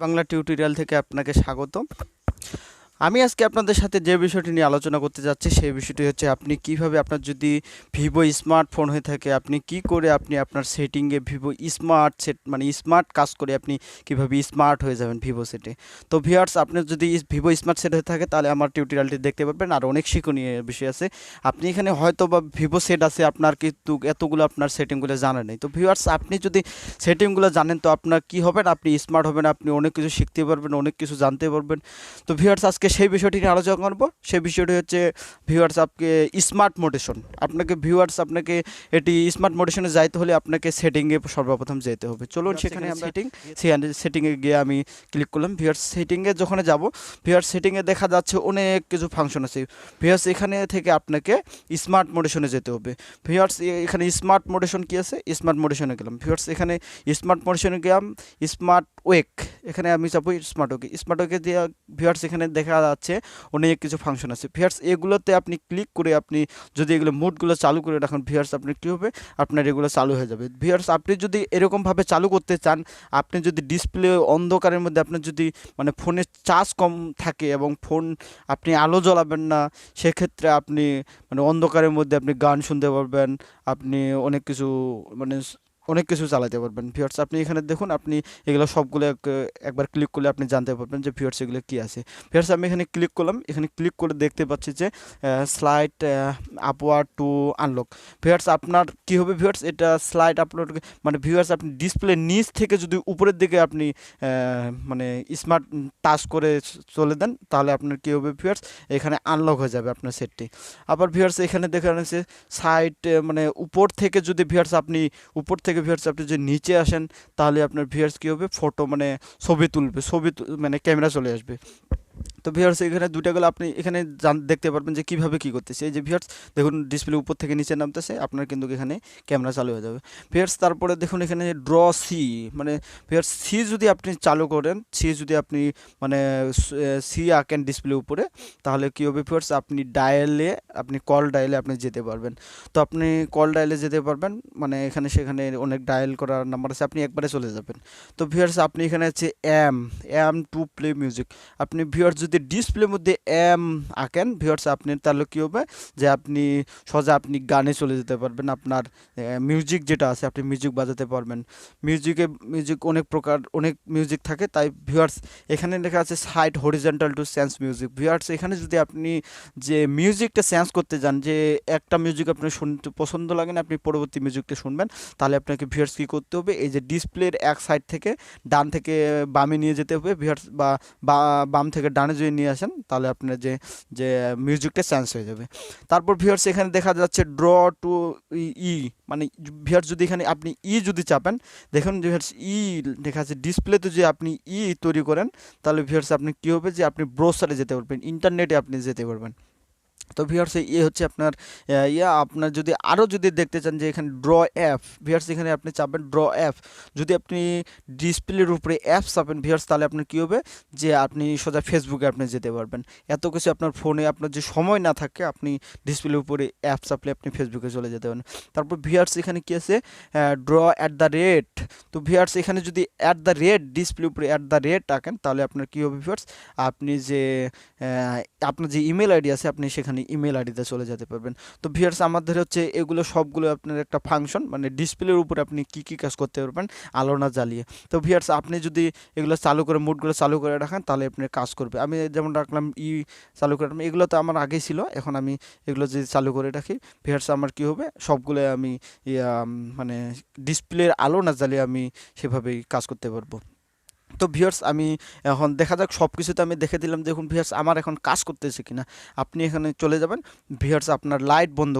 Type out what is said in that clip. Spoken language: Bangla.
বাংলা টিউটোরিয়াল থেকে আপনাকে স্বাগত। আমি আজকে আপনাদের সাথে যে বিষয়টি নিয়ে আলোচনা করতে যাচ্ছি সেই বিষয়টি হচ্ছে আপনি কিভাবে আপনার যদি ভিভো স্মার্টফোন হয়ে থাকে আপনি কি করে আপনি আপনার সেটিংয়ে ভিভো স্মার্ট সেট মানে স্মার্ট কাজ করে আপনি কিভাবে স্মার্ট হয়ে যাবেন ভিভো সেটে। তো ভিউয়ার্স, আপনার যদি ভিভো স্মার্ট সেট হয়ে থাকে তাহলে আমার টিউটোরিয়ালটি দেখতে পারবেন, আর অনেক শিক্ষণীয় বিষয় আছে। আপনি এখানে হয়তো বা ভিভো সেট আছে আপনার, কিন্তু এতগুলো আপনার সেটিংগুলো জানেন নেই। তো ভিউয়ার্স, আপনি যদি সেটিংগুলো জানেন তো আপনার কি হবেন, আপনি স্মার্ট হবেন, আপনি অনেক কিছু শিখতে পারবেন, অনেক কিছু জানতে পারবেন। তো ভিউয়ার্স, আজকে সেই বিষয়টি নিয়ে আলোচনা করব। সেই বিষয়টি হচ্ছে ভিউয়ার্স আপনি স্মার্ট মোডেশন। আপনাকে এটি স্মার্ট মোডেশনে যাইতে হলে আপনাকে সেটিংয়ে সর্বপ্রথম যেতে হবে। চলুন সেখানে আমরা সেটিংয়ে গিয়ে আমি ক্লিক করলাম। ভিউয়ার্স সেটিংয়ে যখন যাব, ভিউয়ার্স সেটিংয়ে দেখা যাচ্ছে অনেক কিছু ফাংশন আছে। ভিউয়ার্স এখানে থেকে আপনাকে স্মার্ট মোডেশনে যেতে হবে। ভিউয়ার্স এখানে স্মার্ট মোডেশন কি আছে, স্মার্ট মোডেশনে গেলাম। ভিউয়ার্স এখানে স্মার্ট মোডেশনে গেলাম, স্মার্ট ওয়েক, এখানে আমি যাবো স্মার্ট ওয়েকে দিয়ে। ভিউয়ার্স এখানে দেখা যাচ্ছে অনেক কিছু ফাংশন আছে। ভিউয়ার্স এগুলোতে আপনি ক্লিক করে আপনি যদি এগুলো মোডগুলো চালু করে রাখেন, ভিউয়ার্স আপনার কী হবে, আপনার এগুলো চালু হয়ে যাবে। ভিউয়ার্স আপনি যদি এরকমভাবে চালু করতে চান, আপনি যদি ডিসপ্লে অন্ধকারের মধ্যে আপনার যদি মানে ফোনের চার্জ কম থাকে এবং ফোন আপনি আলো জ্বালাবেন না, সেক্ষেত্রে আপনি মানে অন্ধকারের মধ্যে আপনি গান শুনতে পারবেন, আপনি অনেক কিছু চালাতে পারবেন। ভিউয়ার্স আপনি এখানে দেখুন, আপনি এগুলো সবগুলো একবার ক্লিক করলে আপনি জানতে পারবেন যে ভিউয়ার্স এগুলো কী আছে। ভিউয়ার্স আমি এখানে ক্লিক করলাম, এখানে ক্লিক করে দেখতে পাচ্ছি যে slide upward two unlock. Viewers আপনার কী হবে, ভিউয়ার্স এটা স্লাইড আপলোড মানে ভিউয়ার্স আপনি ডিসপ্লে নিচ থেকে যদি উপরের দিকে আপনি মানে স্মার্ট টাচ করে চলে দেন, তাহলে আপনার কী হবে ভিউয়ার্স, এখানে আনলক হয়ে যাবে আপনার সেটটি। আবার ভিউয়ার্স এখানে দেখা যাচ্ছে সাইড মানে উপর থেকে যদি ভিউয়ার্স আপনি যদি নিচে আসেন, তাহলে আপনার ভিউয়ার্স কী হবে, ফটো মানে ছবি তুলবে, মানে ক্যামেরা চলে আসবে। তো ভিউয়ার্স এখানে দুইটাগুলো আপনি এখানে দেখতে পারবেন যে কীভাবে কী করতেছে। এই যে ভিউয়ার্স দেখুন, ডিসপ্লে উপর থেকে নিচে নামতেছে, আপনার কিন্তু এখানে ক্যামেরা চালু হয়ে যাবে। ভিউয়ার্স তারপরে দেখুন এখানে ড্র সি, মানে ভিউয়ার্স সি যদি আপনি চালু করেন, সি যদি আপনি মানে সি আঁকেন ডিসপ্লে উপরে, তাহলে কী হবে ভিউয়ার্স, আপনি কল ডায়ালে আপনি যেতে পারবেন। তো আপনি কল ডায়ালে যেতে পারবেন, মানে সেখানে অনেক ডায়াল করার নাম্বার আছে, আপনি একবারে চলে যাবেন। তো ভিউয়ার্স আপনি এখানে আছে এম টু প্লে মিউজিক। আপনি ভিউয়ার্স যদি ডিসপ্লের মধ্যে আঁকেন ভিউয়ার্স, আপনি তাহলে কী হবে যে আপনি সোজা আপনি গানে চলে যেতে পারবেন। আপনার মিউজিক যেটা আছে আপনি মিউজিক বাজাতে পারবেন। মিউজিক অনেক মিউজিক থাকে, তাই ভিউয়ার্স এখানে লেখা আছে side horizontal to change music. Viewers এখানে যদি আপনি যে মিউজিকটা চেঞ্জ করতে যান, যে একটা মিউজিক আপনার শুনতে পছন্দ লাগে না, আপনি পরবর্তী মিউজিকটা শুনবেন, তাহলে আপনাকে ভিউয়ার্স কী করতে হবে, এই যে ডিসপ্লের এক সাইড থেকে ডান থেকে বামে নিয়ে যেতে হবে ভিউয়ার্স, বা বাম থেকে ডানে যদি নিয়ে আসেন, তাহলে আপনার যে মিউজিকটা চেঞ্জ হয়ে যাবে। তারপর ভিউয়ার্স এখানে দেখা যাচ্ছে ড্র টু ই, মানে ভিউয়ার্স যদি এখানে আপনি যদি চাপেন, দেখুন ভিউয়ার্স লেখা আছে ডিসপ্লেতে যদি আপনি তৈরি করেন, তাহলে ভিউয়ার্স আপনি কী হবে যে আপনি ব্রাউজারে যেতে পারবেন, ইন্টারনেটে আপনি যেতে পারবেন। তো ভিউয়ার্স হচ্ছে আপনার আপনার যদি আরও যদি দেখতে চান যে এখানে ড্র অ্যাপ, ভিউয়ার্স এখানে আপনি চাপবেন ড্র অ্যাপ। যদি আপনি ডিসপ্লের উপরে অ্যাপ চাপেন ভিউয়ার্স, তাহলে আপনার কী হবে যে আপনি সোজা ফেসবুকে আপনি যেতে পারবেন। এত কিছু আপনার ফোনে আপনার যে সময় না থাকে, আপনি ডিসপ্লের উপরে অ্যাপ চাপলে আপনি ফেসবুকে চলে যেতে পারেন। তারপর ভিউয়ার্স এখানে কী আছে, ড্র অ্যাট দ্য রেট। তো ভিউয়ার্স এখানে যদি অ্যাট দ্য রেট ডিসপ্লের উপরে অ্যাট দ্য রেট আঁকেন, তাহলে আপনার কী হবে ভিউয়ার্স, আপনি যে আপনার যে ইমেল আইডি আছে আপনি সেখানে ইমেল আইডিতে চলে যেতে পারবেন। তো ভিউয়ার্স আমাদের হচ্ছে এগুলো সবগুলো আপনার একটা ফাংশন, মানে ডিসপ্লের উপরে আপনি কী কী কাজ করতে পারবেন আলো না জ্বালিয়ে। তো ভিউয়ার্স আপনি যদি এগুলো চালু করে মোডগুলো চালু করে রাখেন, তাহলে আপনার কাজ করবে। আমি যেমন রাখলাম চালু করে রাখলাম, এগুলো তো আমার আগেই ছিল, এখন আমি এগুলো যদি চালু করে রাখি ভিউয়ার্স আমার কী হবে, সবগুলো আমি মানে ডিসপ্লের আলো না জ্বালিয়ে আমি সেভাবেই কাজ করতে পারবো। তো ভিউয়ার্স আমি এখন দেখা যাক, সব কিছুতে আমি দেখে দিলাম। দেখুন ভিউয়ার্স আমার এখন কাজ করতেছে কিনা। আপনি এখানে চলে যাবেন, ভিউয়ার্স আপনার লাইট বন্ধ